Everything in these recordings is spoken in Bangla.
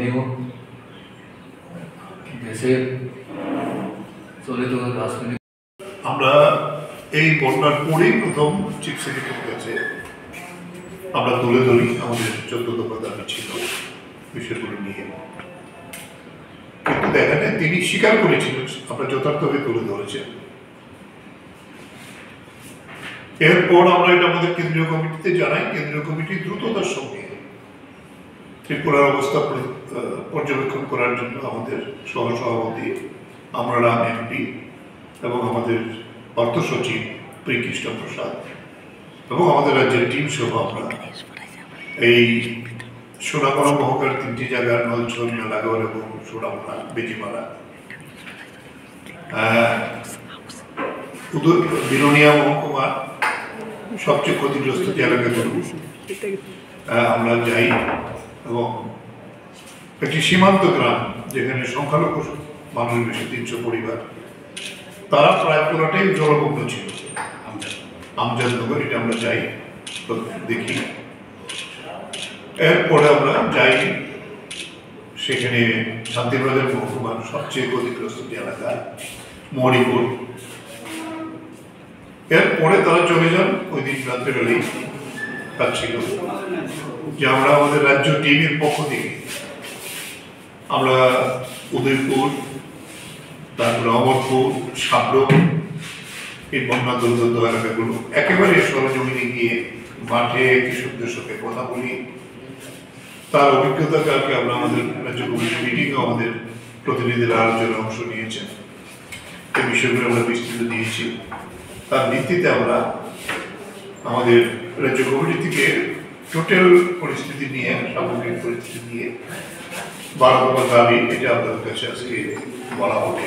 তিনিও দেশের চলিত রাজনৈতিক আমরা এই বন্যার পরেই প্রথম চিফ সেক্রেটারির কাছে আমরা তুলে ধরি আমাদের 14 দফা দাবি ছিল বিষয়গুলো নিয়ে, কিন্তু দেখা যায় তিনি স্বীকার করেছিলেন, আমরা যথার্থভাবে তুলে ধরেছেন। এরপর আমরা এটা আমাদের কেন্দ্রীয় কমিটিতে জানাই। কেন্দ্রীয় কমিটি দ্রুততার সঙ্গে ত্রিপুরার অবস্থা পর্যবেক্ষণ করার জন্য আমাদের সহসভাপতি আমরারাম এমপি এবং আমাদের অর্থ সচিব প্রিকৃষ্ণ প্রসাদ এবং আমাদের রাজ্যের টিম সহ আমরা এই সোনাপাড়া মহকার 3টি জায়গার নলছল, মেলাগড় এবং সোনাপাড়া, বেজিমারা, বিলোনিয়া মহকুমার সবচেয়ে ক্ষতিগ্রস্ত যে এলাকাগুলো আমরা যাই এবং একটি সীমান্ত গ্রাম যেখানে সংখ্যালঘু মানুষ বেশি 300 পরিবার, তারা প্রায় পুরোটাই জলমগ্ন ছিল। আমজাদনগর এটা আমরা যাই দেখি। এরপরে আমরা যাই সেখানে শান্তিবাজার মহকুমার সবচেয়ে ক্ষতিগ্রস্ত যে এলাকা মণিপুর। এরপরে তারা চলে যান ওই দিন রাত্রেবেলায় কাজ ছিল যে আমরা আমাদের রাজ্য টিমের পক্ষ থেকে আমরা উদয়পুর, তারপরে অমরপুর, সাবরক, এই বন্যা দুর্গত এলাকাগুলো একেবারে সরজমিনে গিয়ে মাঠে কৃষকদের সঙ্গে কথা বলি। তার অভিজ্ঞতা কালকে আমরা আমাদের রাজ্য কমিটির মিটিংয়ে আমাদের প্রতিনিধিরা আলোচনায় অংশ নিয়েছেন, এই বিষয়গুলো আমরা বিস্তৃত দিয়েছি। তার ভিত্তিতে আমরা আমাদের রাজ্য কমিটি থেকে টোটাল পরিস্থিতি নিয়ে, সামগ্রিক পরিস্থিতি নিয়ে 12 দফা দাবি এটা আপনাদের কাছে আজকে বলা হবে।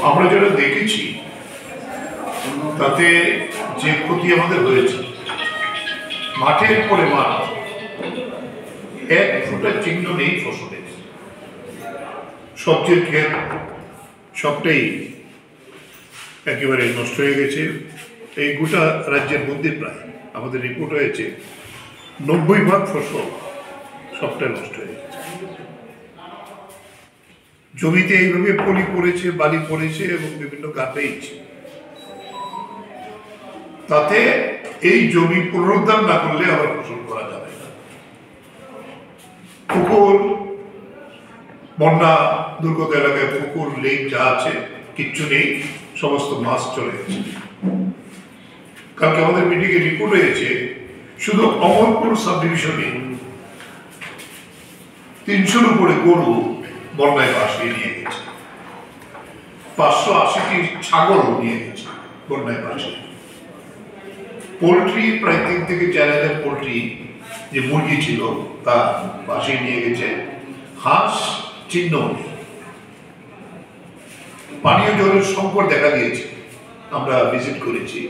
আমরা যেটা দেখেছি তাতে যে ক্ষতি আমাদের হয়েছে, মাঠের পরে মাঠ, এক ফোঁটা চিহ্ন নেই ফসলের, সবচেয়ে ক্ষেত সবটাই একেবারে নষ্ট হয়ে গেছে। এই গোটা রাজ্যের মধ্যে প্রায় আমাদের রিপোর্ট হয়েছে 90% ফসল সবটাই নষ্ট হয়ে গেছে। জমিতে এইভাবে পলি পড়েছে, বালি পড়েছে এবং বিভিন্ন গাছ, তাতে এই জমি পুনরুদ্ধার না করলে আবার ফসল করা যাবে না। পুকুর, বন্যা দুর্গত এলাকায় পুকুর, লেক যা আছে কিচ্ছু নেই, সমস্ত মাছ চলে গেছে। কালকে আমাদের মিটিংয়ে রিপোর্ট হয়েছে শুধু অমরপুর সাব ডিভিশনে 300-র উপরে গরু বন্যায় ভাসিয়ে নিয়ে গেছে, 580টি ছাগল নিয়ে গেছে বন্যায় ভাসিয়ে। পোলট্রি প্রায় 3 থেকে 4 হাজার পোলট্রি যে মুরগি ছিল তা ভাসিয়ে নিয়ে গেছে। হাঁস চিহ্ন নেই। পানীয় জলের সংকট দেখা দিয়েছে, আমরা ভিজিট করেছি।